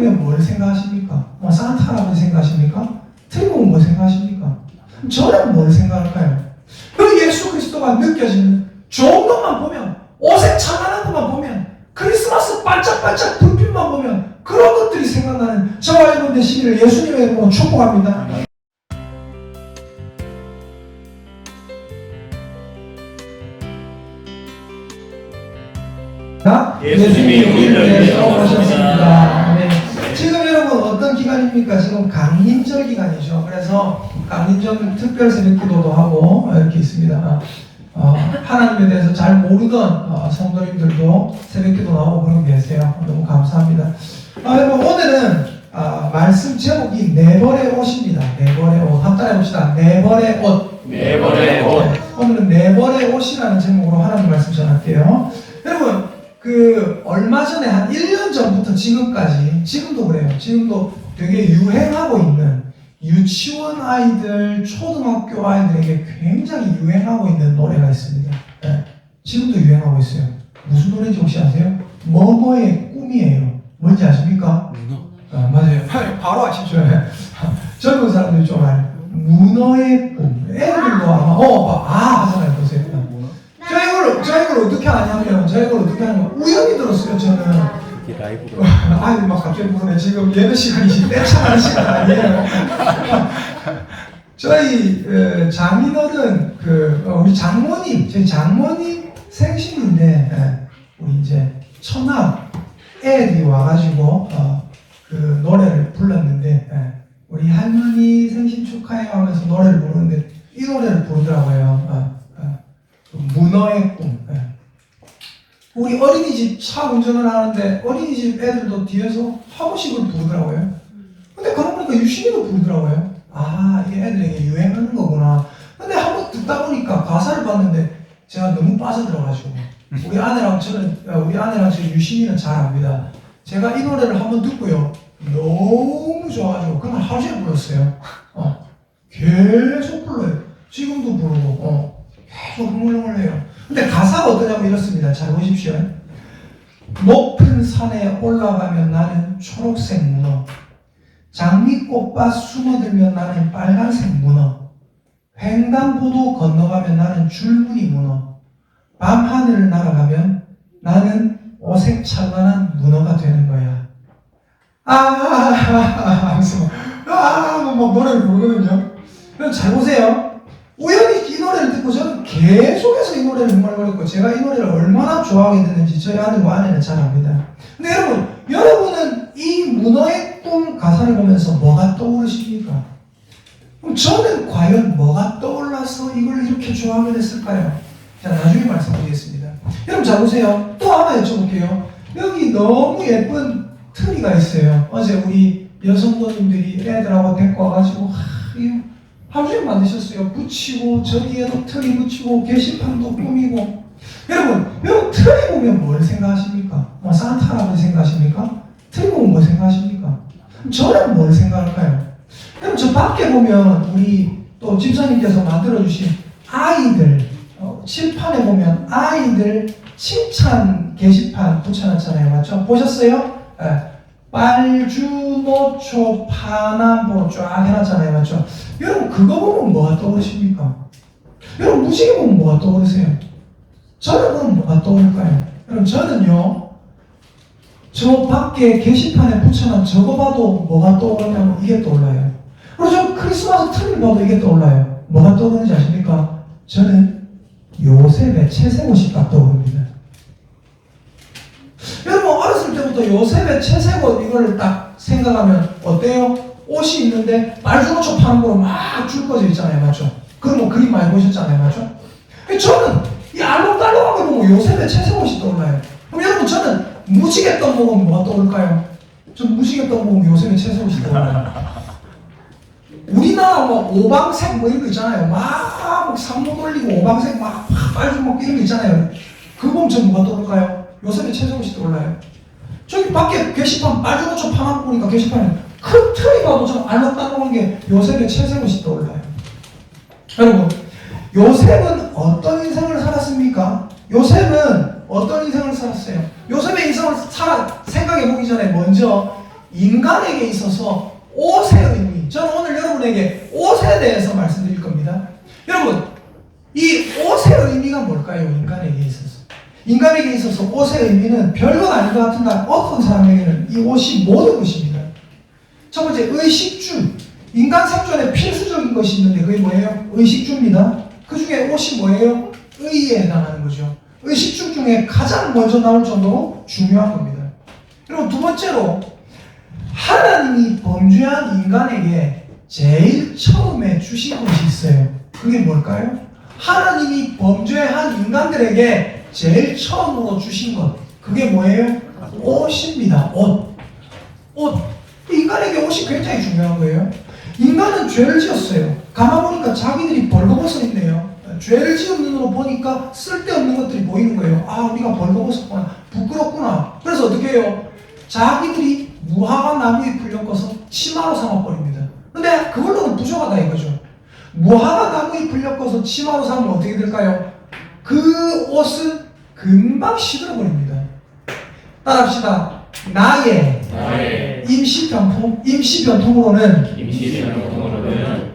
보면 뭘 생각하십니까? 산타 할아버지 생각하십니까? 트리 보면 뭘 생각하십니까? 저는 뭘 생각할까요? 그 예수 그리스도가 느껴지는 좋은 것만 보면, 오색 찬란한 것만 보면, 크리스마스 반짝반짝 불빛만 보면 그런 것들이 생각나는 저와 여러분 되시기를 예수님의 이름으로 축복합니다. 예수님이 우리를 위하여 오셨습니다. 네. 지금 여러분 어떤 기간입니까? 지금 강림절 기간이죠. 그래서 강림절 특별 새벽기도도 하고 이렇게 있습니다. 하나님에 대해서 잘 모르던 성도님들도 새벽기도 나오고 그런 게 계세요. 너무 감사합니다. 여러분 오늘은 말씀 제목이 네 벌의 옷입니다. 네 벌의 옷. 한번 따라해봅시다. 네 벌의 옷. 네 벌의 옷. 오늘은 네 벌의 옷이라는 제목으로 하나님 말씀 전할게요. 여러분 얼마 전에 한 1년 전부터 지금까지, 지금도 그래요. 지금도 되게 유행하고 있는 유치원 아이들, 초등학교 아이들에게 굉장히 유행하고 있는 노래가 있습니다. 네. 지금도 유행하고 있어요. 무슨 노래인지 혹시 아세요? 뭐뭐의 꿈이에요. 뭔지 아십니까? 문어. 맞아요. 바로 아시죠? 젊은 사람들이 좀 알아요. 문어의 꿈. 애들도 아마 하잖아요. 보세요. 저 이걸 어떻게 아냐면, 우연히 들었어요, 저는. 이게 라이브로. 아니, 막 갑자기 부르네. 지금 예배 시간이 떼창하는 시간 아니에요. 저희 장인어른, 우리 장모님, 저희 장모님 생신인데, 우리 이제 천암 애들이 와가지고, 그 노래를 불렀는데, 우리 할머니 생신 축하해요 하면서 노래를 부르는데, 이 노래를 부르더라고요. 문어의 꿈. 우리 어린이집 차 운전을 하는데 어린이집 애들도 뒤에서 화보식을 부르더라고요. 근데 그러고 보니까 유신이도 부르더라고요. 이게 애들에게 유행하는 거구나. 근데 한번 듣다 보니까 가사를 봤는데 제가 너무 빠져들어가지고 우리 아내랑 저 유신이는 잘 압니다. 제가 이 노래를 한번 듣고요. 너무 좋아가지고 그날 하루 종일 불렀어요. 계속 불러요. 지금도 부르고 계속 흥얼흥얼해요. 근데 가사가 어떠냐면 이렇습니다. 잘 보십시오. 높은 산에 올라가면 나는 초록색 문어, 장미꽃밭 숨어들면 나는 빨간색 문어, 횡단보도 건너가면 나는 줄무늬 문어, 밤하늘을 날아가면 나는 오색 찬란한 문어가 되는 거야. 하면서 막 노래를 부르거든요. 그럼 잘 보세요. 우연히 이 노래를 듣고 저는 계속해서 이 노래를 흥얼거렸고, 제가 이 노래를 얼마나 좋아하게 됐는지 저희 아들과 아내는 잘 압니다. 근데 여러분은 이 문어의 꿈 가사를 보면서 뭐가 떠오르십니까? 그럼 저는 과연 뭐가 떠올라서 이걸 이렇게 좋아하게 됐을까요? 자, 나중에 말씀드리겠습니다. 여러분 잘 보세요. 또 하나 여쭤볼게요. 여기 너무 예쁜 트리가 있어요. 어제 우리 여성도님들이 애들하고 데리고 와가지고 하루 종일 만드셨어요. 붙이고 저기에도 트리 붙이고 게시판도 꾸미고. 여러분 트리 보면 뭘 생각하십니까? 산타 할아버지 생각하십니까? 트리 보면 뭘 생각하십니까? 저는 뭘 생각할까요? 여러분 저 밖에 보면 우리 또 집사님께서 만들어주신 아이들 칠판에 보면 아이들 칭찬 게시판 붙여놨잖아요. 맞죠? 보셨어요? 빨주노초 파남보 쫙 해놨잖아요. 맞죠? 여러분 그거 보면 뭐가 떠오르십니까? 여러분 무지개 보면 뭐가 떠오르세요? 저는 그럼 뭐가 떠오를까요? 여러분 저는요, 저 밖에 게시판에 붙여놓은 저거 봐도 뭐가 떠오르냐면 이게 떠올라요. 그리고 저 크리스마스 트리를 봐도 이게 떠올라요. 뭐가 떠오르는지 아십니까? 저는 요셉의 채색옷이 딱 떠오릅니다. 여러분 어렸을 때부터 요셉의 채색옷 이거를 딱 생각하면 어때요? 옷이 있는데 빨주노초 파는 거로 막 줄 꺼져 있잖아요. 맞죠? 그럼 그림 많이 보셨잖아요. 맞죠? 저는 이 알록달록한 거 보고 요셉의 채색옷이 떠올라요. 그럼 여러분 저는 무지개 떡 먹으면 뭐가 떠올까요? 전 무지개 떡 먹으면 요셉의 채색옷이 떠올라요. 우리나라 오방색 이런 거 있잖아요. 막 상모 돌리고 오방색 막 빨주 먹고 이런 거 있잖아요. 그거 보면 전 뭐가 떠올까요? 요셉의 채색옷이 떠올라요. 저기 밖에 게시판 빨주노초 파나 보니까 게시판에 큰 틀이 봐도 좀 알록달록한 게 요셉의 채색옷이 떠올라요. 여러분 요셉은 어떤 인생을 살았습니까? 요셉은 어떤 인생을 살았어요? 요셉의 인생을 생각해 보기 전에 먼저 인간에게 있어서 옷의 의미, 저는 오늘 여러분에게 옷에 대해서 말씀드릴 겁니다. 여러분, 이 옷의 의미가 뭘까요? 인간에게 있어서. 인간에게 있어서 옷의 의미는 별건 아닌 것 같은가 어떤 사람에게는 이 옷이 모든 것입니다. 첫 번째, 의식주. 인간 생존에 필수적인 것이 있는데 그게 뭐예요? 의식주입니다. 그 중에 옷이 뭐예요? 의에 해당하는 거죠. 의식주 중에 가장 먼저 나올 정도로 중요한 겁니다. 그리고 두 번째로, 하나님이 범죄한 인간에게 제일 처음에 주신 것이 있어요. 그게 뭘까요? 하나님이 범죄한 인간들에게 제일 처음으로 주신 것, 그게 뭐예요? 옷입니다. 옷. 인간에게 옷이 굉장히 중요한 거예요. 인간은 죄를 지었어요. 가만 보니까 자기들이 벌거벗어 있네요. 죄를 지은 눈으로 보니까 쓸데없는 것들이 보이는 거예요. 아, 우리가 벌거벗었구나, 부끄럽구나. 그래서 어떻게 해요? 자기들이 무화과 나무에 풀려서 치마로 삼아버립니다. 근데 그걸로는 부족하다 이거죠. 무화과 나무에 풀려서 치마로 삼으면 어떻게 될까요? 그 옷은 금방 시들어버립니다. 따라합시다. 나의 임시변통으로는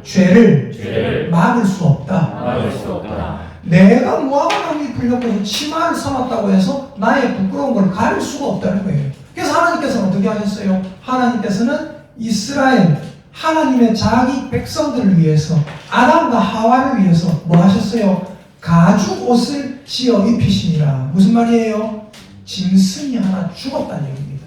죄를 막을 수 없다. 내가 무화과 나무에 풀려서 치마를 삼았다고 해서 나의 부끄러운 걸 가릴 수가 없다는 거예요. 그래서 하나님께서는 어떻게 하셨어요? 하나님께서는 이스라엘, 하나님의 자기 백성들을 위해서, 아담과 하와를 위해서 뭐 하셨어요? 가죽 옷을 지어 입히시니라. 무슨 말이에요? 짐승이 하나 죽었다는 얘기입니다.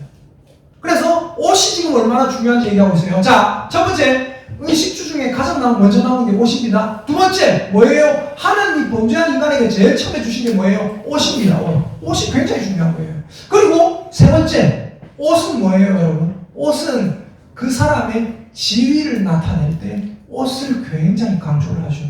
그래서 옷이 지금 얼마나 중요한지 얘기하고 있어요. 자, 첫 번째, 의식주 중에 가장 먼저 나오는 게 옷입니다. 두 번째, 뭐예요? 하나님이 범죄한 인간에게 제일 처음에 주신 게 뭐예요? 옷입니다. 옷이 굉장히 중요한 거예요. 그리고 세 번째, 옷은 뭐예요, 여러분? 옷은 그 사람의 지위를 나타낼 때 옷을 굉장히 강조를 하죠.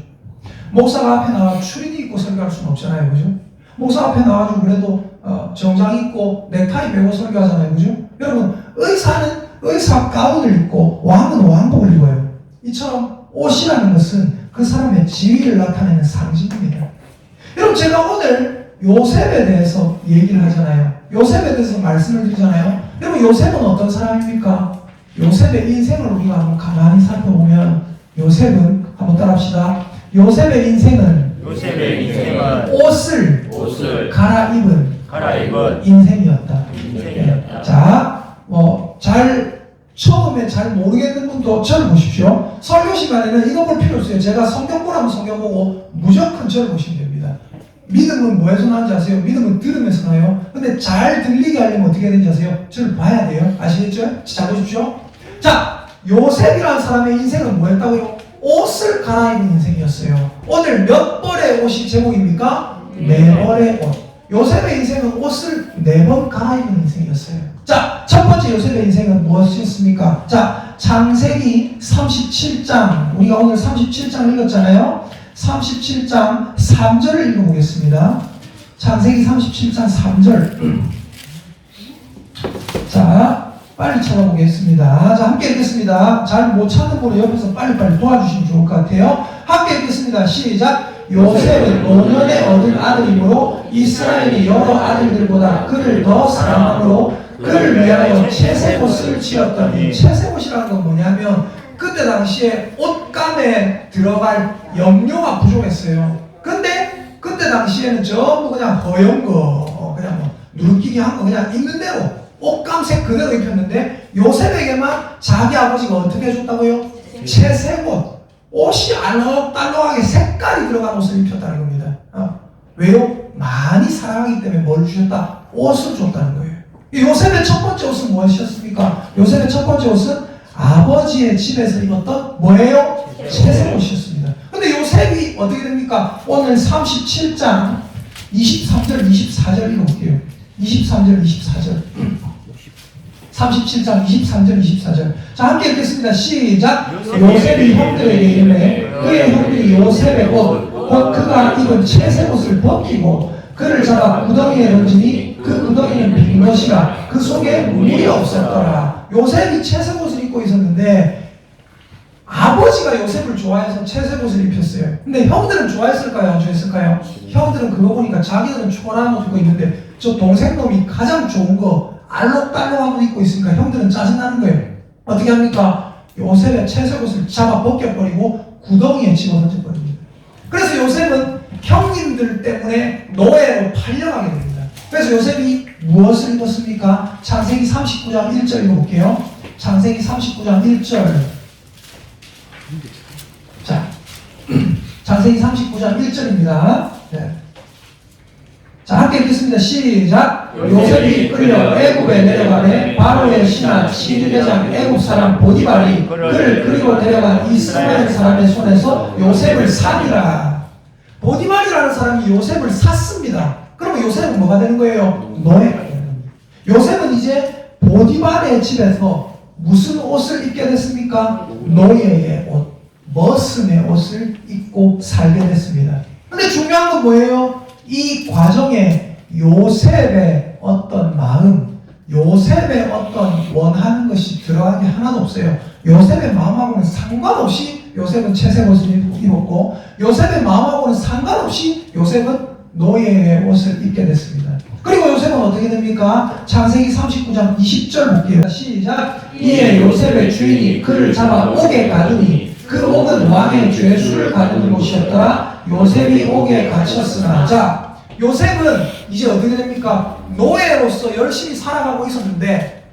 목사가 앞에 나와 추리닝 입고 설교할 수는 없잖아요, 그죠? 목사 앞에 나와가지고 그래도 정장 입고 넥타이 메고 설교하잖아요, 그죠? 여러분, 의사는 의사 가운을 입고 왕은 왕복을 입어요. 이처럼 옷이라는 것은 그 사람의 지위를 나타내는 상징입니다. 여러분, 제가 오늘 요셉에 대해서 얘기를 하잖아요. 요셉에 대해서 말씀을 드리잖아요. 여러분, 요셉은 어떤 사람입니까? 요셉의 인생을 우리가 한번 가만히 살펴보면 요셉은, 한번 따라합시다. 요셉의 인생은 옷을 갈아입은 인생이었다. 자, 처음에 잘 모르겠는 분도 저를 보십시오. 설교 시간에는 이거 볼 필요 없어요. 제가 성경 보라면 성경 보고 무조건 저를 보시면 됩니다. 믿음은 뭐에서 나는지 아세요? 믿음은 들으면서 나요. 근데 잘 들리게 하려면 어떻게 되는지 아세요? 저를 봐야 돼요. 아시겠죠? 자, 보십시오. 자, 요셉이라는 사람의 인생은 뭐였다고요? 옷을 갈아입은 인생이었어요. 오늘 몇 벌의 옷이 제목입니까? 4벌의 옷. 요셉의 인생은 옷을 4번 갈아입은 인생이었어요. 자, 첫 번째 요셉의 인생은 무엇이었습니까? 자, 창세기 37장, 우리가 오늘 37장 읽었잖아요. 37장 3절을 읽어보겠습니다. 창세기 37장 3절. 자, 빨리 찾아보겠습니다. 자, 함께 읽겠습니다. 잘 못 찾는 분은 옆에서 빨리빨리 도와주시면 좋을 것 같아요. 함께 읽겠습니다. 시작. 요셉은 노년에 얻은 아들이므로 이스라엘이 여러 아들들보다 그를 더 사랑함으로 그를 위하여 채색옷을 지었더니, 채색옷이라는 건 뭐냐면 그때 당시에 옷감에 들어갈 염료가 부족했어요. 근데 그때 당시에는 전부 그냥 허연 거, 그냥 뭐 누르끼기 한 거 그냥 있는 대로 옷감색 그대로 입혔는데 요셉에게만 자기 아버지가 어떻게 해줬다고요? 채색옷, 옷이 알록달록하게 색깔이 들어간 옷을 입혔다는 겁니다. 왜요? 많이 사랑하기 때문에 뭘 주셨다? 옷을 줬다는 거예요. 요셉의 첫 번째 옷은 무엇이었습니까? 요셉의 첫 번째 옷은 아버지의 집에서 입었던 뭐예요? 채색옷이었습니다. 근데 요셉이 어떻게 됩니까? 오늘 37장 23절 24절 읽어볼게요. 23절 24절 37장 23절 24절. 자, 함께 읽겠습니다. 시작. 요셉이 형들에게 이르매 그의 형들이 요셉의 옷 곧 그가 입은 채색옷을 벗기고 그를 잡아 구덩이에 던지니 그 구덩이는 빈 것이라 그 속에 물이 없었더라. 요셉이 채색옷을 입고 있었는데 아버지가 요셉을 좋아해서 채색옷을 입혔어요. 근데 형들은 좋아했을까요? 안 좋아했을까요? 형들은 그거 보니까 자기들은 초라한 옷 입고 있는데 저 동생놈이 가장 좋은 거 알록달록한 옷 입고 있으니까 형들은 짜증나는 거예요. 어떻게 합니까? 요셉의 채색옷을 잡아 벗겨버리고 구덩이에 집어던져버립니다. 그래서 요셉은 형님들 때문에 노예로 팔려가게 됩니다. 그래서 요셉이 무엇을 입었습니까? 창세기 39장 1절 읽어볼게요. 창세기 39장 1절. 자, 창세기 39장 1절입니다. 네. 자, 함께 읽겠습니다. 시작. 요셉이 끌려 애굽에 내려가매 바로의 신하 시리대장 애굽 사람 보디발이 그를 그리고 내려간 이스라엘 사람의 손에서 요셉을 사니라. 보디발이라는 사람이 요셉을 샀습니다. 그러면 요셉은 뭐가 되는 거예요? 노예가 되는 겁니다. 요셉은 이제 보디발의 집에서 무슨 옷을 입게 됐습니까? 노예의 옷, 머슴의 옷을 입고 살게 됐습니다. 근데 중요한 건 뭐예요? 이 과정에 요셉의 어떤 마음, 요셉의 어떤 원하는 것이 들어간 게 하나도 없어요. 요셉의 마음하고는 상관없이 요셉은 채색옷을 입었고, 요셉의 마음하고는 상관없이 요셉은 노예의 옷을 입게 됐습니다. 그리고 요셉은 어떻게 됩니까? 창세기 39장 20절 볼게요. 시작. 이에 요셉의 주인이 그를 잡아 옥에 가두니 그 옥은 왕의 죄수를 가두는 곳이었더라. 요셉이 옥에 갇혔으나. 자, 요셉은 이제 어떻게 됩니까? 노예로서 열심히 살아가고 있었는데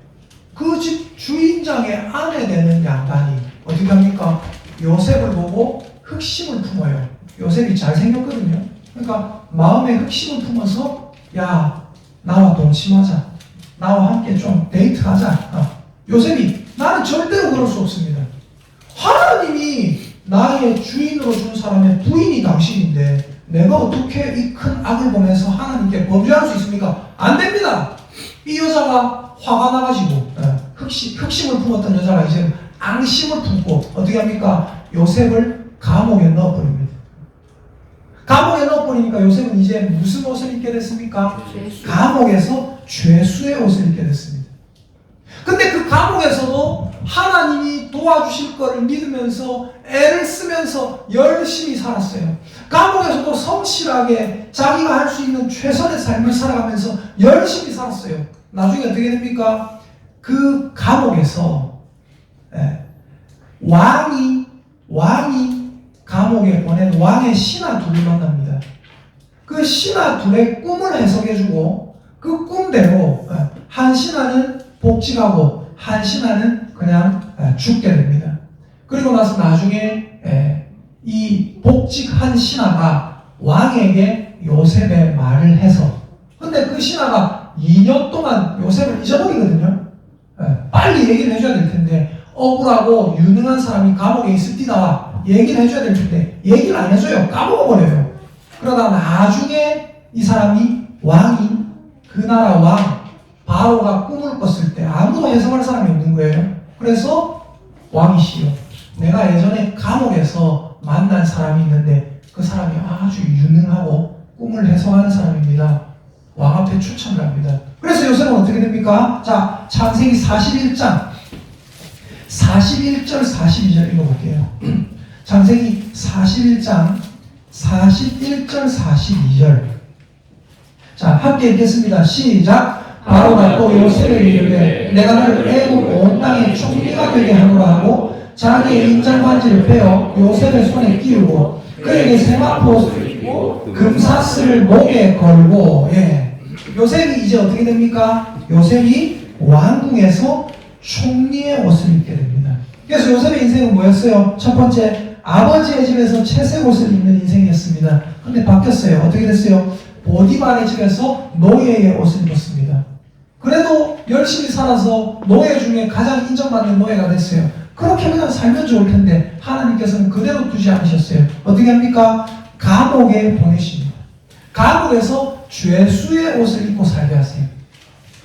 그 집 주인장의 아내 되는 양반이 어떻게 합니까? 요셉을 보고 흑심을 품어요. 요셉이 잘생겼거든요. 그러니까 마음에 흑심을 품어서 야, 나와 동침하자. 나와 함께 좀 데이트하자. 요셉이 나는 절대로 그럴 수 없습니다. 하나님이 나의 주인으로 준 사람의 부인이 당신인데 내가 어떻게 이 큰 악을 보면서 하나님께 범죄할 수 있습니까? 안 됩니다. 이 여자가 화가 나가지고 흑심을 품었던 여자가 이제 앙심을 품고 어떻게 합니까? 요셉을 감옥에 넣어버립니다. 감옥에 넣어버리니까 요셉은 이제 무슨 옷을 입게 됐습니까? 감옥에서 죄수의 옷을 입게 됐습니다. 근데 그 감옥에서도 하나님이 도와주실 것을 믿으면서 애를 쓰면서 열심히 살았어요. 감옥에서도 성실하게 자기가 할 수 있는 최선의 삶을 살아가면서 열심히 살았어요. 나중에 어떻게 됩니까? 그 감옥에서 왕이 감옥에 보낸 왕의 신하 둘을 만납니다. 그 신하 둘의 꿈을 해석해주고 그 꿈대로 한 신하는 복직하고 한 신하는 그냥 죽게 됩니다. 그리고 나서 나중에 이 복직한 신하가 왕에게 요셉의 말을 해서 근데 그 신하가 2년 동안 요셉을 잊어버리거든요. 빨리 얘기를 해줘야 될 텐데 억울하고 유능한 사람이 감옥에 있을 때다 얘기를 해줘야 될 텐데 얘기를 안 해줘요. 까먹어버려요. 그러다 나중에 이 사람이 왕이 그 나라 왕 바로가 꿈을 꿨을 때 아무도 해석할 사람이 없는 거예요. 그래서 왕이시여 내가 예전에 감옥에서 만난 사람이 있는데 그 사람이 아주 유능하고 꿈을 해석하는 사람입니다. 왕 앞에 추천을 합니다. 그래서 요셉은 어떻게 됩니까? 자, 창세기 41장 41절 42절 읽어볼게요. 창세기 41장 41절 42절 자, 함께 읽겠습니다. 시작. 바로가 또 요셉에게 이르되 내가 너를 애굽 온 땅의 총리가 되게 하노라 하고 자기의 인장반지를 빼어 요셉의 손에 끼우고 그에게 세마포 금사슬을 목에 걸고 요셉이 이제 어떻게 됩니까? 요셉이 왕궁에서 총리의 옷을 입게 됩니다. 그래서 요셉의 인생은 뭐였어요? 첫 번째 아버지의 집에서 채색 옷을 입는 인생이었습니다. 근데 바뀌었어요. 어떻게 됐어요? 보디발의 집에서 노예의 옷을 입었습니다. 그래도 열심히 살아서 노예 중에 가장 인정받는 노예가 됐어요. 그렇게 그냥 살면 좋을 텐데 하나님께서는 그대로 두지 않으셨어요. 어떻게 합니까? 감옥에 보내십니다. 감옥에서 죄수의 옷을 입고 살게 하세요.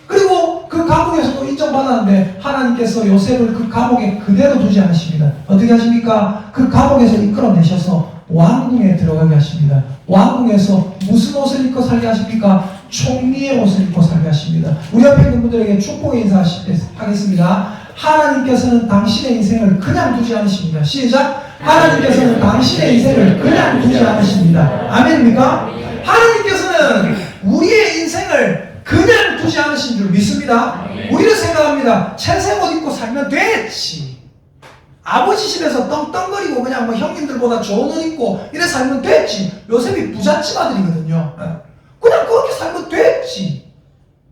그리고 그 감옥에서도 인정받았는데 하나님께서 요셉을 그 감옥에 그대로 두지 않으십니다. 어떻게 하십니까? 그 감옥에서 이끌어내셔서 왕궁에 들어가게 하십니다. 왕궁에서 무슨 옷을 입고 살게 하십니까? 총리의 옷을 입고 살게 하십니다. 우리 옆에 있는 분들에게 축복의 인사하겠습니다. 하나님께서는 당신의 인생을 그냥 두지 않으십니다. 시작! 하나님께서는 당신의 인생을 그냥 두지 않으십니다. 아멘입니까? 하나님께서는 우리의 인생을 그냥 두지 않으신 줄 믿습니다. 우리는 생각합니다. 채색 옷 입고 살면 됐지. 아버지 집에서 떵떵거리고 그냥 뭐 형님들보다 좋은 옷 입고 이래 살면 됐지. 요셉이 부잣집 아들이거든요. 그냥 그렇게 살면 됐지.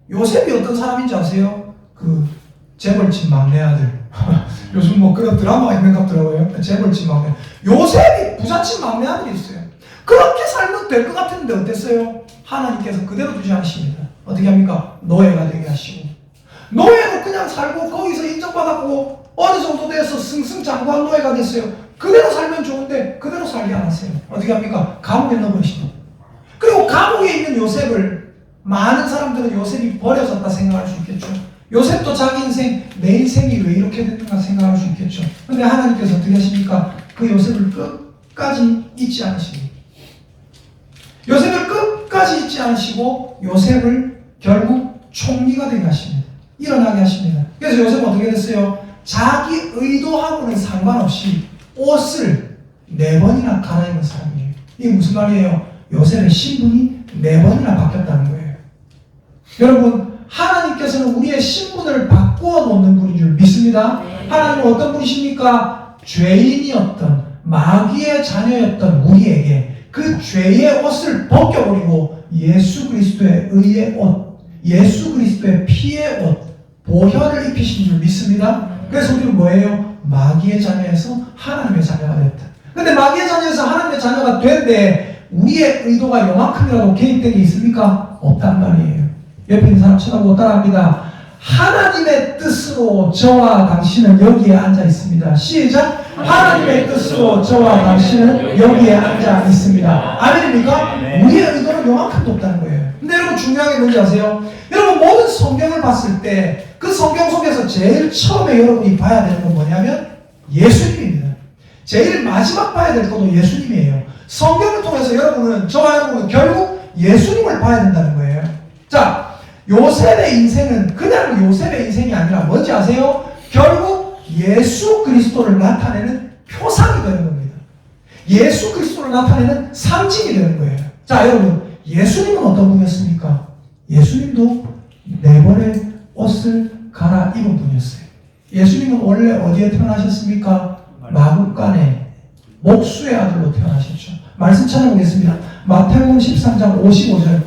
요셉이 어떤 사람인지 아세요? 그 재벌집 막내 아들. 요즘 뭐 그런 드라마가 있는 것 같더라고요. 재벌집 막내. 요셉이 부잣집 막내 아들이 있어요. 그렇게 살면 될 것 같은데 어땠어요? 하나님께서 그대로 두지 않으십니다. 어떻게 합니까? 노예가 되게 하시고. 노예로 그냥 살고 거기서 인정받았고 어느 정도 돼서 승승장구한 노예가 됐어요. 그대로 살면 좋은데 그대로 살게 안 하세요. 어떻게 합니까? 감옥에 넣어버리십니다. 그리고 감옥에 있는 요셉을 많은 사람들은 요셉이 버려졌다 생각할 수 있겠죠. 요셉도 자기 인생, 내 인생이 왜 이렇게 됐는가 생각할 수 있겠죠. 근데 하나님께서 어떻게 하십니까? 그 요셉을 끝까지 잊지 않으십니다. 요셉을 끝까지 잊지 않으시고 요셉을 결국 총리가 되게 하십니다. 일어나게 하십니다. 그래서 요셉은 어떻게 됐어요? 자기 의도하고는 상관없이 옷을 4번이나 갈아입은 사람이에요. 이게 무슨 말이에요? 요셉의 신분이 4번이나 바뀌었다는 거예요. 여러분, 하나님께서는 우리의 신분을 바꾸어 놓는 분인 줄 믿습니다. 하나님은 어떤 분이십니까? 죄인이었던 마귀의 자녀였던 우리에게 그 죄의 옷을 벗겨버리고 예수 그리스도의 의의 옷, 예수 그리스도의 피의 옷, 보혈을 입히신 줄 믿습니다. 그래서 우리는 뭐예요? 마귀의 자녀에서 하나님의 자녀가 됐다. 근데 마귀의 자녀에서 하나님의 자녀가 된데 우리의 의도가 요만큼이라도 개입된 게 있습니까? 없단 말이에요. 옆에 있는 사람 쳐다보고 따라합니다. 하나님의 뜻으로 저와 당신은 여기에 앉아 있습니다. 시작! 하나님의 뜻으로 저와 당신은 여기에 앉아 있습니다. 아멘입니까? 우리의 의도는 요만큼도 없다는 거예요. 근데 여러분 중요한 게 뭔지 아세요? 여러분 모든 성경을 봤을 때 그 성경 속에서 제일 처음에 여러분이 봐야 되는 건 뭐냐면 예수님입니다. 제일 마지막 봐야 될 것도 예수님이에요. 성경을 통해서 여러분은, 저와 여러분은 결국 예수님을 봐야 된다는 거예요. 자, 요셉의 인생은 그냥 요셉의 인생이 아니라 뭔지 아세요? 결국 예수 그리스도를 나타내는 표상이 되는 겁니다. 예수 그리스도를 나타내는 상징이 되는 거예요. 자, 여러분, 예수님은 어떤 분이었습니까? 예수님도 4번의 옷을 갈아입은 분이었어요. 예수님은 원래 어디에 태어나셨습니까? 마국간에 목수의 아들로 태어나셨죠. 말씀 찾아보겠습니다. 마태복음 13장 55절.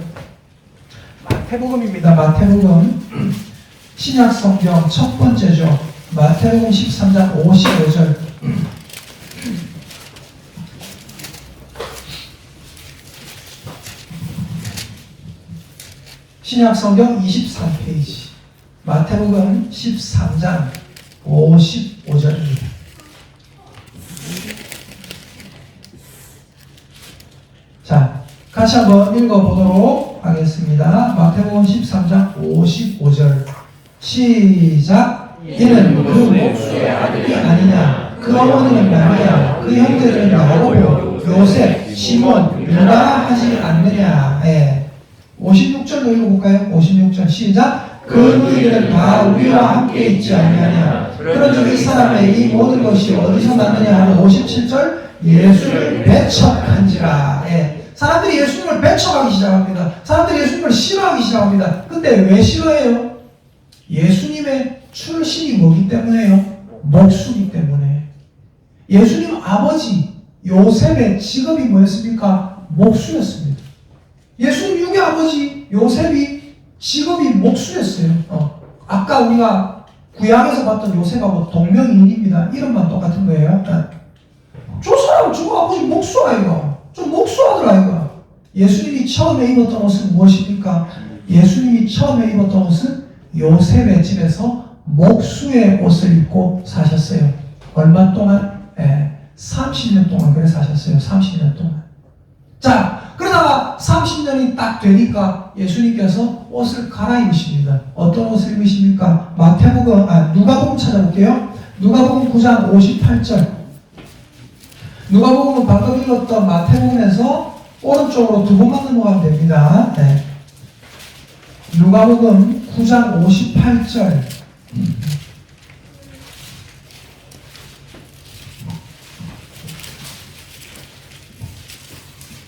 마태복음입니다. 마태복음 신약 성경 첫 번째죠. 마태복음 13장 55절. 신약 성경 23페이지. 마태복음 13장 55절입니다. 자, 같이 한번 읽어보도록 하겠습니다. 마태복음 13장 55절. 시작! 이는 그 목수의 아들이 아니냐? 그 어머니는 마리아, 그 형제들은 야고보, 요셉, 시몬, 유다 하지 않느냐? 56절 읽어볼까요? 56절 시작! 그 너희들은 다 우리와 함께 있지 않느냐? 그런즉 이 사람의 이 모든 것이 어디서 났느냐 하는 57절 예수를 배척한지라. 사람들이 예수님을 배척하기 시작합니다. 사람들이 예수님을 싫어하기 시작합니다. 근데 왜 싫어해요? 예수님의 출신이 뭐기 때문에요? 목수기 때문에. 예수님 아버지 요셉의 직업이 뭐였습니까? 목수였습니다. 예수님 육의 아버지 요셉이 직업이 목수였어요. 아까 우리가 구약에서 봤던 요셉하고 동명이인입니다. 이름만 똑같은 거예요. 저 사람 저거 아버지 목수 아이가. 좀 목수 아들 아이가. 예수님이 처음에 입었던 옷은 무엇입니까? 예수님이 처음에 입었던 옷은 요셉의 집에서 목수의 옷을 입고 사셨어요. 얼마 동안? 30년 동안 그래 사셨어요. 30년 동안. 자, 그러다가 30년이 딱 되니까 예수님께서 옷을 갈아입으십니다. 어떤 옷을 입으십니까? 누가복음 찾아볼게요. 누가복음 9장 58절. 누가복음은 방금 읽었던 마태복음에서 오른쪽으로 2번만 넘어가면 됩니다. 누가복음 9장 58절.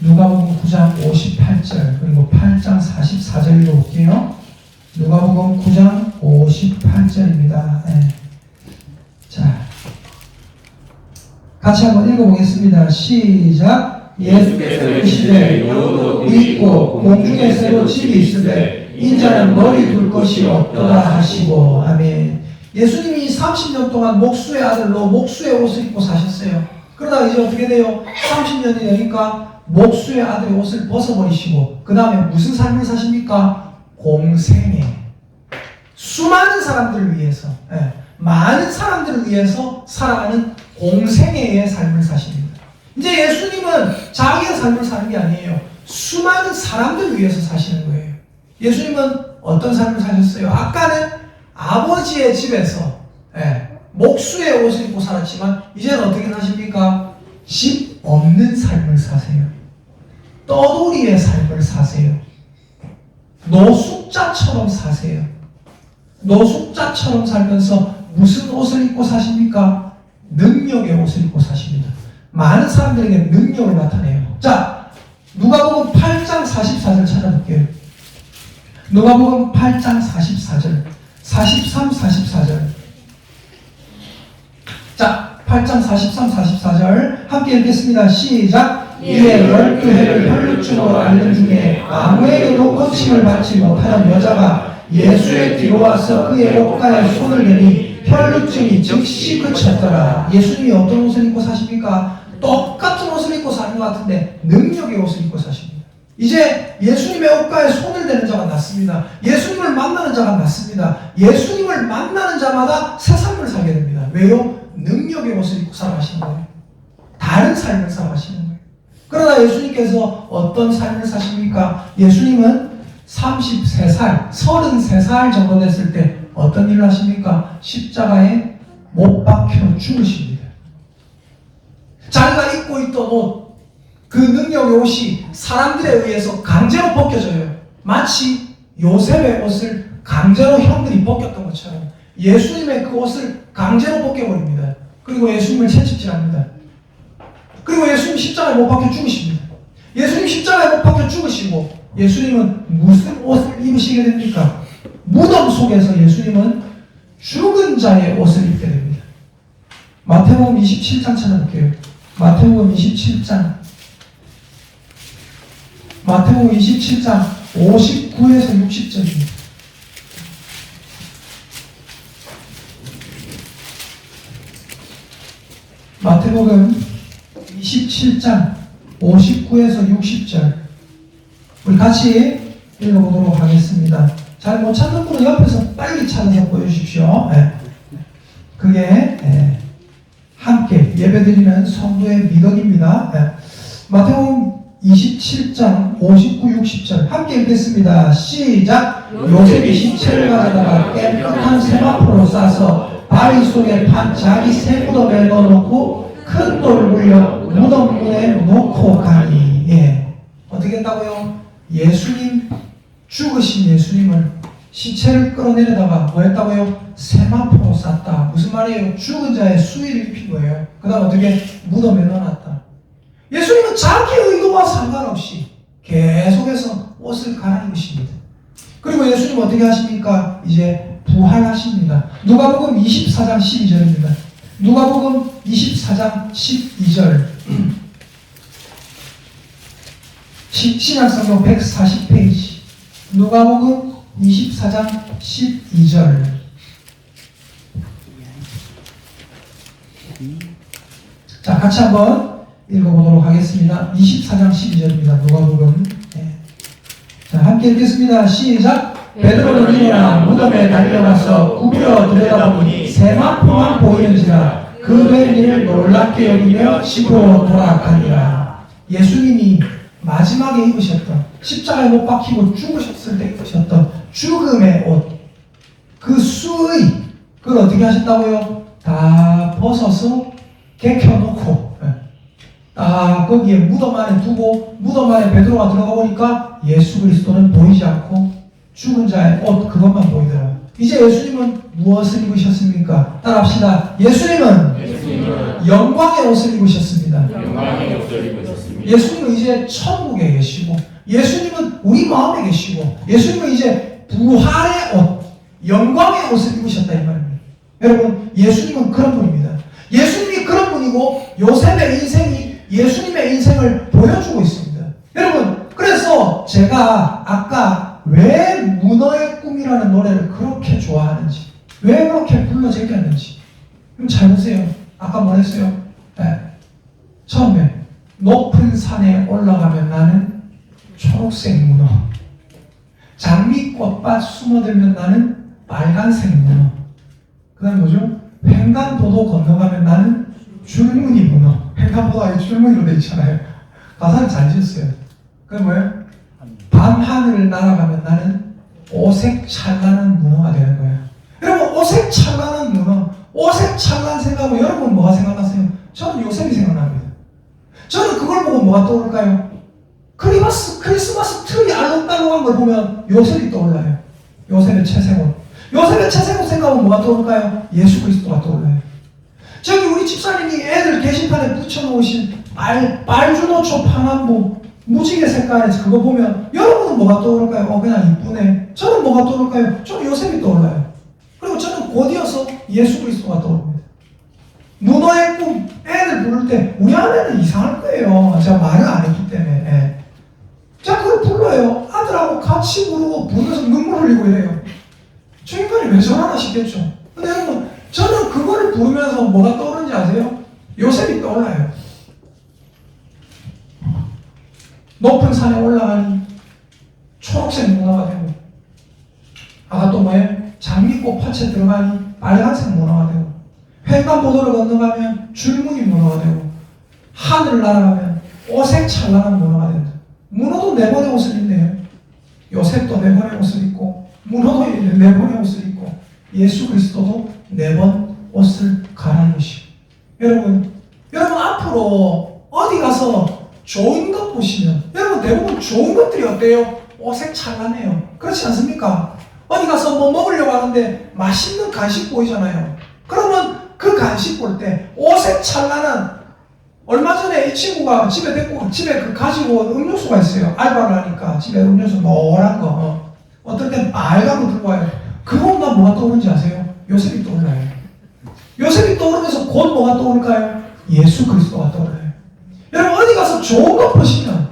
누가복음 9장 58절 그리고 8장 44절 읽어볼게요. 누가복음 9장 58절입니다. 예. 자, 같이 한번 읽어보겠습니다. 시작. 예수께서 이르시되 너도 있고 공중에 새로 집이 있으되 인자는 머리 둘 곳이 없도다 하시고. 아멘. 예수님이 30년 동안 목수의 아들로 목수의 옷을 입고 사셨어요. 그러다 이제 어떻게 돼요? 30년이 되니까 목수의 아들의 옷을 벗어버리시고 그 다음에 무슨 삶을 사십니까? 공생애. 수많은 사람들을 위해서, 많은 사람들을 위해서 살아가는 공생애의 삶을 사십니다. 이제 예수님은 자기의 삶을 사는 게 아니에요. 수많은 사람들을 위해서 사시는 거예요. 예수님은 어떤 삶을 사셨어요? 아까는 아버지의 집에서 목수의 옷을 입고 살았지만 이제는 어떻게 사십니까? 집 없는 삶을 사세요. 떠돌이의 삶을 사세요. 노숙자처럼 사세요. 노숙자처럼 살면서 무슨 옷을 입고 사십니까? 능력의 옷을 입고 사십니다. 많은 사람들에게 능력을 나타내요. 자, 누가복음 8장 44절 찾아볼게요. 누가복음 8장 44절, 43, 44절. 자, 8장 43, 44절 함께 읽겠습니다. 시작. 이에 12해를 혈루증으로 앓는 중에 아무에게도 고침을 받지 못하는 여자가 예수의 뒤로 와서 그의 옷가에 손을 대니 혈루증이 즉시 그쳤더라. 예수님이 어떤 옷을 입고 사십니까? 똑같은 옷을 입고 사는 것 같은데 능력의 옷을 입고 사십니다. 이제 예수님의 옷가에 손을 대는 자가 낫습니다. 예수님을 만나는 자가 낫습니다. 예수님을 만나는 자마다 새 삶을 살게 됩니다. 왜요? 능력의 옷을 입고 살아가시는 거예요. 다른 삶을 살아가시는 거예요. 그러나 예수님께서 어떤 삶을 사십니까? 예수님은 33살, 33살 정도 됐을 때 어떤 일을 하십니까? 십자가에 못 박혀 죽으십니다. 자기가 입고 있던 옷, 그 능력의 옷이 사람들에 의해서 강제로 벗겨져요. 마치 요셉의 옷을 강제로 형들이 벗겼던 것처럼 예수님의 그 옷을 강제로 벗겨버립니다. 그리고 예수님을 채찍질합니다. 그리고 예수님 십자가에 못 박혀 죽으십니다. 예수님 십자가에 못 박혀 죽으시고 예수님은 무슨 옷을 입으시게 됩니까? 무덤 속에서 예수님은 죽은 자의 옷을 입게 됩니다. 마태복음 27장 찾아볼게요. 마태복음 27장. 마태복음 27장 59에서 60절입니다. 마태복음 27장 59에서 60절 우리 같이 읽어보도록 하겠습니다. 잘 못 찾는 분은 옆에서 빨리 찾아서 보여주십시오. 그게 함께 예배드리는 성도의 미덕입니다. 마태복음 27장 59, 60절 함께 읽겠습니다. 시작. 요셉이 시체를 가져다가 깨끗한 세마포로 싸서 바위 속에 판 자기 새 무덤에 넣어놓고 큰 돌을 물려 무덤 문에 놓고 가니. 어떻게 했다고요? 예수님, 죽으신 예수님을 시체를 끌어내려다가 뭐 했다고요? 세마포로 쌌다. 무슨 말이에요? 죽은 자의 수의를 입힌 거예요. 그 다음 어떻게? 무덤에 넣어놨다. 예수님은 자기 의도와 상관없이 계속해서 옷을 갈아입으십니다. 그리고 예수님 어떻게 하십니까? 이제 부활하십니다. 누가복음 24장 12절입니다. 누가복음 24장 12절. 신약성경 140페이지. 누가복음 24장 12절. 자, 같이 한번 읽어보도록 하겠습니다. 24장 12절입니다. 누가복음. 자, 함께 읽겠습니다. 시작. 베드로는 일어나 무덤에 달려가서 구부려 들여다보니 세마포만 보이는지라 그 된 일을 놀랍게 여기며 집으로 돌아가니라. 예수님이 마지막에 입으셨던, 십자가에 못 박히고 죽으셨을 때 입으셨던 죽음의 옷, 그 수의, 그걸 어떻게 하셨다고요? 다 벗어서 개켜놓고 거기에 무덤 안에 두고 무덤 안에 베드로가 들어가 보니까 예수 그리스도는 보이지 않고 죽은 자의 옷 그것만 보이더라고요. 이제 예수님은 무엇을 입으셨습니까? 따라합시다. 예수님은 영광의 옷을 입으셨습니다. 영광의 옷을 입으셨습니다. 예수님은 이제 천국에 계시고 예수님은 우리 마음에 계시고 예수님은 이제 부활의 옷, 영광의 옷을 입으셨다 이 말입니다. 여러분, 예수님은 그런 분입니다. 예수님이 그런 분이고 요셉의 인생이 예수님의 인생을 보여주고 있습니다. 여러분, 그래서 제가 아까 왜 문어의 꿈이라는 노래를 그렇게 좋아하는지, 왜 그렇게 불러 제꼈는지 그럼 잘 보세요. 아까 뭐랬어요? 네. 처음에 높은 산에 올라가면 나는 초록색 문어, 장미꽃밭 숨어들면 나는 빨간색 문어, 그 다음 뭐죠? 횡단보도 건너가면 나는 줄무늬 문어. 횡단보도가 줄무늬로 되어 있잖아요. 가사를 잘 지었어요. 그게 뭐예요? 밤하늘을 날아가면 나는 오색 찬란한 문어가 되는 거예요. 여러분, 오색 찬란한 문어, 오색 찬란 생각하면 여러분 뭐가 생각나세요? 저는 요셉이 생각납니다. 저는 그걸 보고 뭐가 떠오를까요? 크리스마스 트리 알록달록한 걸 보면 요셉이 떠올라요. 요셉의 채색옷. 요셉의 채색옷 생각하면 뭐가 떠오를까요? 예수 그리스도가 떠올라요. 저기 우리 집사님이 애들 게시판에 붙여놓으신 빨주노초 파남보 무지개 색깔의 그거 보면 여러분은 뭐가 떠오를까요? 그냥 이쁘네. 저는 뭐가 떠오를까요? 저는 요셉이 떠올라요. 그리고 저는 곧이어서 예수 그리스도가 떠오릅니다. 문어의 꿈, 애들 부를 때 우리 아내는 이상할 거예요. 제가 말을 안 했기 때문에. 자, 그걸 불러요. 아들하고 같이 부르고 부르면서 눈물 흘리고 이래요. 저 인간이 왜 저러나 싶겠죠. 근데 여러분, 저는 그거를 부르면서 뭐가 떠오르는지 아세요? 요셉이 떠올라요. 높은 산에 올라가니 초록색 문어가 되고, 아까 또 뭐예요? 장미꽃 밭에 들어가니 빨간색 문어가 되고, 횡단보도를 건너가면 줄무늬 문어가 되고, 하늘을 날아가면 오색 찬란한 문어가 된다. 문어도 네 번의 옷을 입네요. 요셉도 네 번의 옷을 입고, 문어도 네 번의 옷을 입고, 예수 그리스도도 네 번 옷을 갈아입으시고. 여러분 앞으로 어디 가서 좋은 것 보시면, 여러분 대부분 좋은 것들이 어때요? 오색 찬란해요. 그렇지 않습니까? 어디 가서 뭐 먹으려고 하는데 맛있는 간식 보이잖아요. 그러면 그 간식 볼 때 오색 찬란한, 얼마 전에 이 친구가 집에 가지고 온 음료수가 있어요. 알바를 하니까 집에 음료수 노란 거, 어떨 땐 빨간 거 들고 와요. 그거 보면 뭐가 떠오르는지 아세요? 요셉이 떠올라요. 요셉이 떠오르면서 곧 뭐가 떠오를까요? 예수 그리스도가 떠올라요. 여러분, 어디 가서 좋은 거 보시면,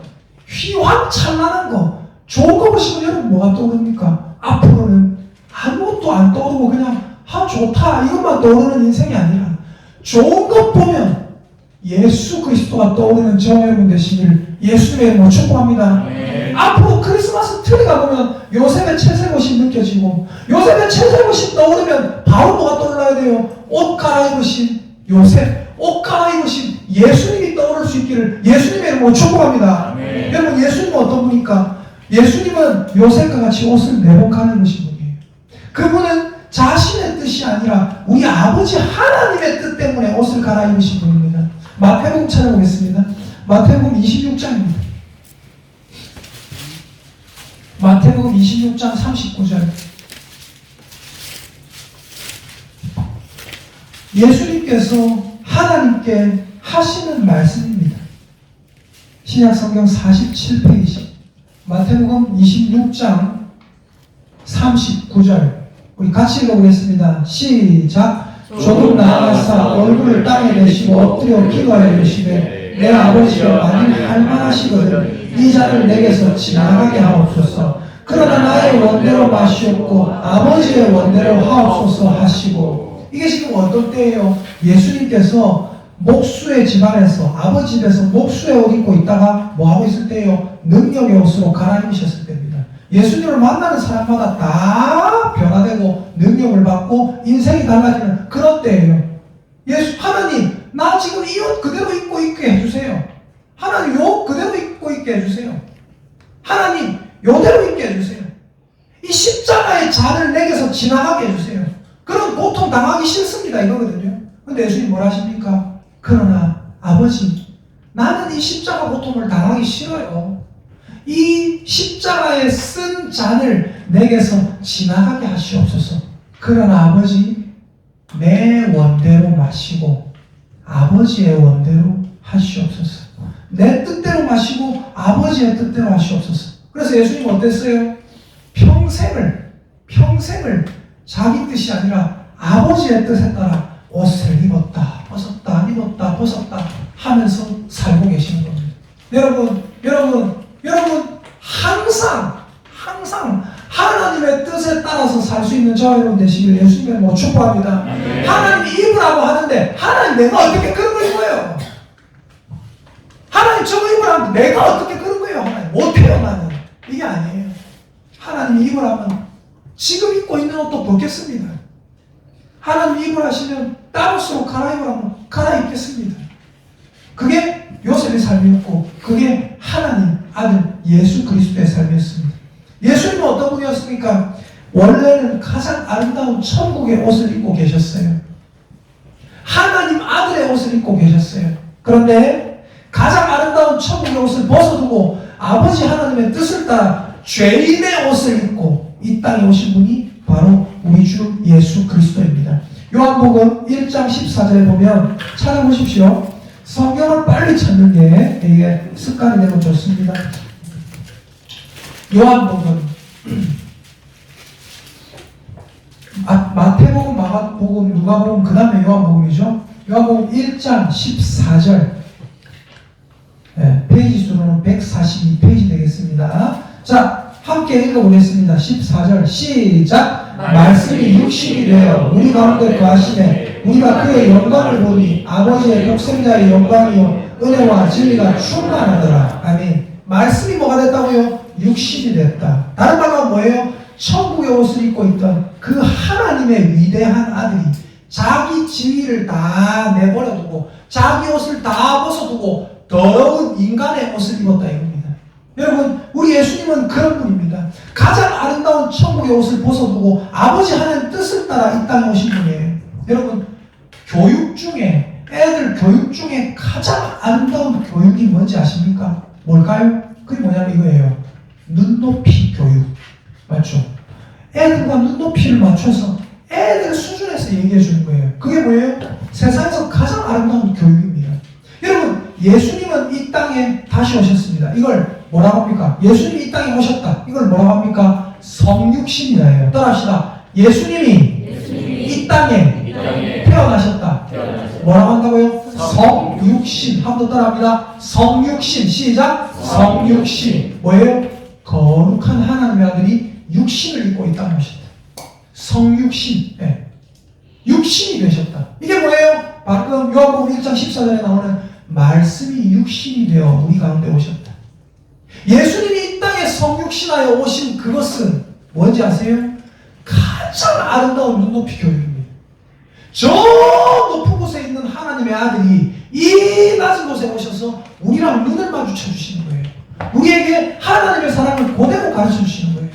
휘황찬란한 거, 좋은 거 보시면 여러분 뭐가 떠오릅니까? 앞으로는 아무것도 안 떠오르고 그냥 좋다 이것만 떠오르는 인생이 아니라, 좋은 것 보면 예수 그리스도가 떠오르는 저와 여러분 되시길 예수님의 이름으로 축복합니다. 앞으로 크리스마스 트리가 보면 요셉의 채색옷이 느껴지고, 요셉의 채색옷이 떠오르면 바로 뭐가 떠올라야 돼요? 옷 갈아입으신 요셉, 옷 갈아입으신 예수님이 떠오를 수 있기를 예수님의 이름으로 축복합니다. 여러분, 예수님은 어떤 분입니까? 예수님은 요셉과 같이 옷을 네 번 갈아입으신 분이에요. 그분은 자신의 뜻이 아니라 우리 아버지 하나님의 뜻 때문에 옷을 갈아입으신 분입니다. 마태복음 찾아보겠습니다. 마태복음 26장입니다. 마태복음 26장 39절. 예수님께서 하나님께 하시는 말씀입니다. 신약성경 47페이지. 마태복음 26장 39절. 우리 같이 읽어보겠습니다. 시작. 조금 나아가사 얼굴을 땅에 대시고 엎드려 기도하여 이르시되 내 아버지여 만일 할만하시거든 이 잔을 내게서 지나가게 하옵소서. 그러나 나의 원대로 마시옵고 아버지의 원대로 하옵소서 하시고. 이게 지금 어떤 때예요? 예수님께서 목수의 집안에서, 아버지 집에서 목수의 옷 입고 있다가 뭐하고 있을 때예요? 능력의 옷으로 갈아입으셨을 때입니다. 예수님을 만나는 사람마다 다 변화되고 능력을 받고 인생이 달라지는 그런 때예요. 하나님, 나 지금 이 옷 그대로 입고 있게 해주세요. 하나님, 이 옷 그대로 입고 있게 해주세요. 하나님, 요대로 입게 해주세요. 이 십자가의 잔을 내게서 지나가게 해주세요. 그런 고통 당하기 싫습니다, 이거거든요. 근데 예수님 뭐라 하십니까? 그러나 아버지, 나는 이 십자가 고통을 당하기 싫어요. 이 십자가에 쓴 잔을 내게서 지나가게 하시옵소서. 그러나 아버지, 내 원대로 마시고 아버지의 원대로 하시옵소서. 내 뜻대로 마시고 아버지의 뜻대로 하시옵소서. 그래서 예수님 어땠어요? 평생을 자기 뜻이 아니라 아버지의 뜻에 따라 옷을 입었다, 벗었다, 입었다, 벗었다 하면서 살고 계시는 겁니다. 여러분, 항상 하나님의 뜻에 따라서 살 수 있는 저와 여러분 되시길 예수님의 뭐 축복합니다. 하나님이 입으라고 하는데 하나님 내가 어떻게 그런 걸 입어요? 하나님 저거 입으라고 내가 어떻게 그런 거예요? 하나님 못해요 나는. 이게 아니에요. 하나님이 입으라면 지금 입고 있는 옷도 벗겠습니다. 하나님이 입으라 하시면 따로스로 갈아입으라면 갈아입겠습니다. 그게 요셉의 삶이었고 그게 하나님 아들 예수 그리스도의 삶이었습니다. 예수님은 어떤 분이었습니까? 원래는 가장 아름다운 천국의 옷을 입고 계셨어요. 하나님 아들의 옷을 입고 계셨어요. 그런데 가장 아름다운 천국의 옷을 벗어두고 아버지 하나님의 뜻을 따라 죄인의 옷을 입고 이 땅에 오신 분이 바로 우리 주 예수 그리스도입니다. 요한복음 1장 14절에 보면 찾아보십시오. 성경을 빨리 찾는 게 이게 습관이 되면 좋습니다. 요한복음 마태복음, 마가복음, 누가복음 그 다음에 요한복음이죠. 요한복음 1장 14절 페이지 수로는 142페이지 되겠습니다. 자, 함께 읽어보겠습니다. 14절 시작. 말씀이 육신이 되어 우리 가운데 거하시되 우리가 그의 영광을 보니 아버지의 독생자의 영광이요 은혜와 진리가 충만하더라. 아멘. 말씀이 뭐가 됐다고요? 육신이 됐다. 다른 말로 뭐예요? 천국의 옷을 입고 있던 그 하나님의 위대한 아들이 자기 지위를 다 내버려두고 자기 옷을 다 벗어두고 더러운 인간의 옷을 입었다 이겁니다. 여러분, 우리 예수님은 그런 분입니다. 가장 아름다운 천국의 옷을 벗어두고 아버지 하나님 뜻을 따라 이 땅에 오신 분이에요. 여러분, 애들 교육 중에 가장 아름다운 교육이 뭔지 아십니까? 뭘까요? 그게 뭐냐면 이거예요. 눈높이 교육. 맞죠? 애들과 눈높이를 맞춰서 애들 수준에서 얘기해 주는 거예요. 그게 뭐예요? 세상에서 가장 아름다운 교육입니다. 여러분, 예수님은 이 땅에 다시 오셨습니다. 이걸 뭐라고 합니까? 예수님이 이 땅에 오셨다. 이걸 뭐라고 합니까? 성육신이라 해요. 따라합시다. 예수님이 이 땅에 태어나셨다. 뭐라고 한다고요? 성육신. 한 번 더 따라합니다. 성육신. 시작. 성육신. 뭐예요? 거룩한 하나님의 아들이 육신을 입고 이 땅에 오셨다. 성육신. 네. 육신이 되셨다. 이게 뭐예요? 방금 요한복음 1장 14절에 나오는 말씀이 육신이 되어 우리 가운데 오셨다. 예수님이 이 땅에 성육신하여 오신 그것은 뭔지 아세요? 가장 아름다운 눈높이 교육입니다. 저 높은 곳에 있는 하나님의 아들이 이 낮은 곳에 오셔서 우리랑 눈을 마주쳐 주시는 거예요. 우리에게 하나님의 사랑을 고대로 가르쳐 주시는 거예요.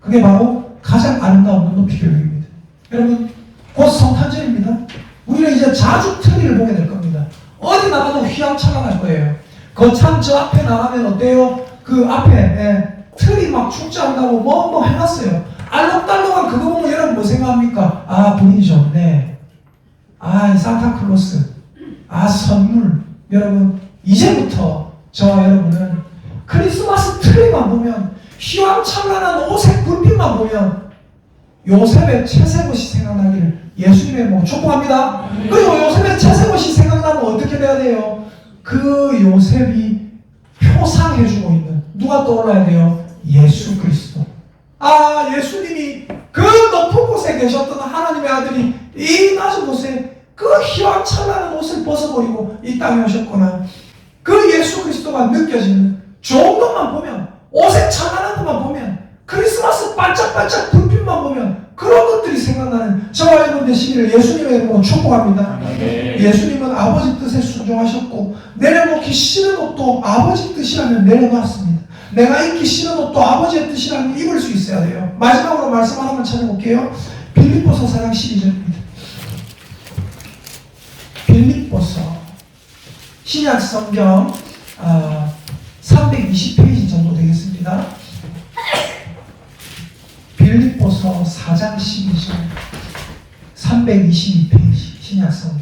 그게 바로 가장 아름다운 눈높이 교육입니다. 여러분, 곧 성탄절입니다. 우리는 이제 자주 트리를 보게 될 겁니다. 어디 나가도 휘황찬란할 거예요. 거참 저 앞에 나가면 어때요? 그 앞에 트리 막 축제한다고 뭐 해놨어요. 알록달록한 그거 보면 여러분 뭐 생각합니까? 아, 분위기 좋네. 아, 이 산타클로스. 아, 선물. 여러분, 이제부터 저와 여러분은 크리스마스 트리만 보면, 휘황찬란한 오색 불빛만 보면 요셉의 채색옷이 생각나기를 예수님의 뭐 축복합니다. 그리고 요셉의 채색옷이 생각나면 어떻게 돼야 돼요? 그 요셉이 표상해주고 있는 누가 떠올라야 돼요? 예수 그리스도. 아, 예수님이 그 높은 곳에 계셨던 하나님의 아들이 이 낮은 곳에 그 휘황찬란한 옷을 벗어버리고 이 땅에 오셨구나. 그 예수 그리스도가 느껴지는 좋은 것만 보면, 오색 찬란한 것만 보면, 크리스마스 반짝반짝 불빛만 보면 그런 것들이 생각나는 저와 여러분 되시기를 예수님의 이름으로 축복합니다. 예수님은 아버지 뜻에 순종하셨고 내려놓기 싫은 옷도 아버지 뜻이라면 내려놨습니다. 내가 입기 싫은 옷도 아버지의 뜻이라면 입을 수 있어야 돼요. 마지막으로 말씀 하나만 찾아볼게요. 빌립보서 4장 12절입니다. 빌립보서 신약 성경 320페이지 정도 되겠습니다. 빌립보서 4장 12절 322페이지 신약 성경.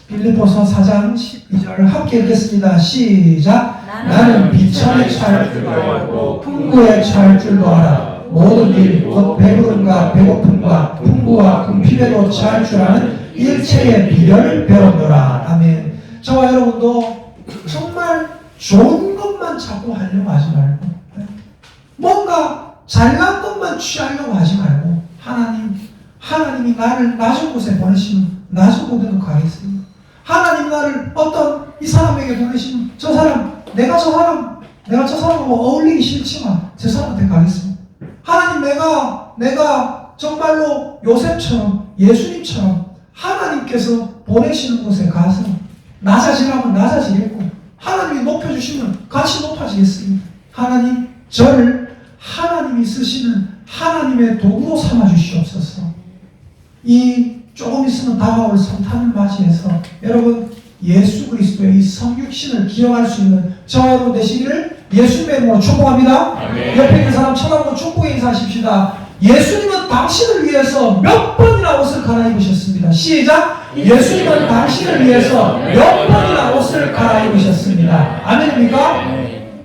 빌립보서 4장 12절 함께 읽겠습니다. 시작. 나는 비천에 처할 줄도 알고 풍부에 처할 줄도 알아. 모든 일 곧 배부름과 배고픔과 풍부와 궁핍에도 처할 줄 아는 일체의 비결을 배웠노라. 아멘. 저와 여러분도 정말 좋은 것만 자꾸 하려고 하지 말고 뭔가 잘난 것만 취하려고 하지 말고 하나님이 나를 낮은 곳에 보내시면 낮은 곳에도 가겠습니다. 하나님 나를 어떤 이 사람에게 보내시면 내가 저 사람하고 어울리기 싫지만 저 사람한테 가겠습니다. 하나님 내가 정말로 요셉처럼 예수님처럼 하나님께서 보내시는 곳에 가서 낮아지라면 낮아지겠고 하나님이 높여주시면 같이 높아지겠습니다. 하나님 저를 하나님이 쓰시는 하나님의 도구로 삼아주시옵소서. 이 조금 있으면 다가올 성탄을 맞이해서 여러분 예수 그리스도의 이 성육신을 기억할 수 있는 저와 여러분 되시기를 예수님의 이름으로 축복합니다. 아멘. 옆에 있는 사람 쳐다보고 축복의 인사하십시다. 예수님은 당신을 위해서 몇 번이나 옷을 갈아입으셨습니다. 시작. 예수님은 당신을 위해서 몇 번이나 옷을 갈아입으셨습니다. 아멘입니까?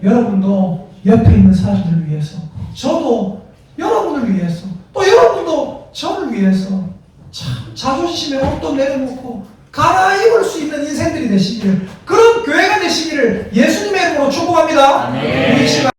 여러분도 옆에 있는 사람들을 위해서, 저도 여러분을 위해서, 또 여러분도 저를 위해서 참 자존심에 옷도 내려놓고 갈아입을 수 있는 인생들이 되시기를, 그런 교회가 되시기를 예수님의 이름으로 축복합니다. 우리 시간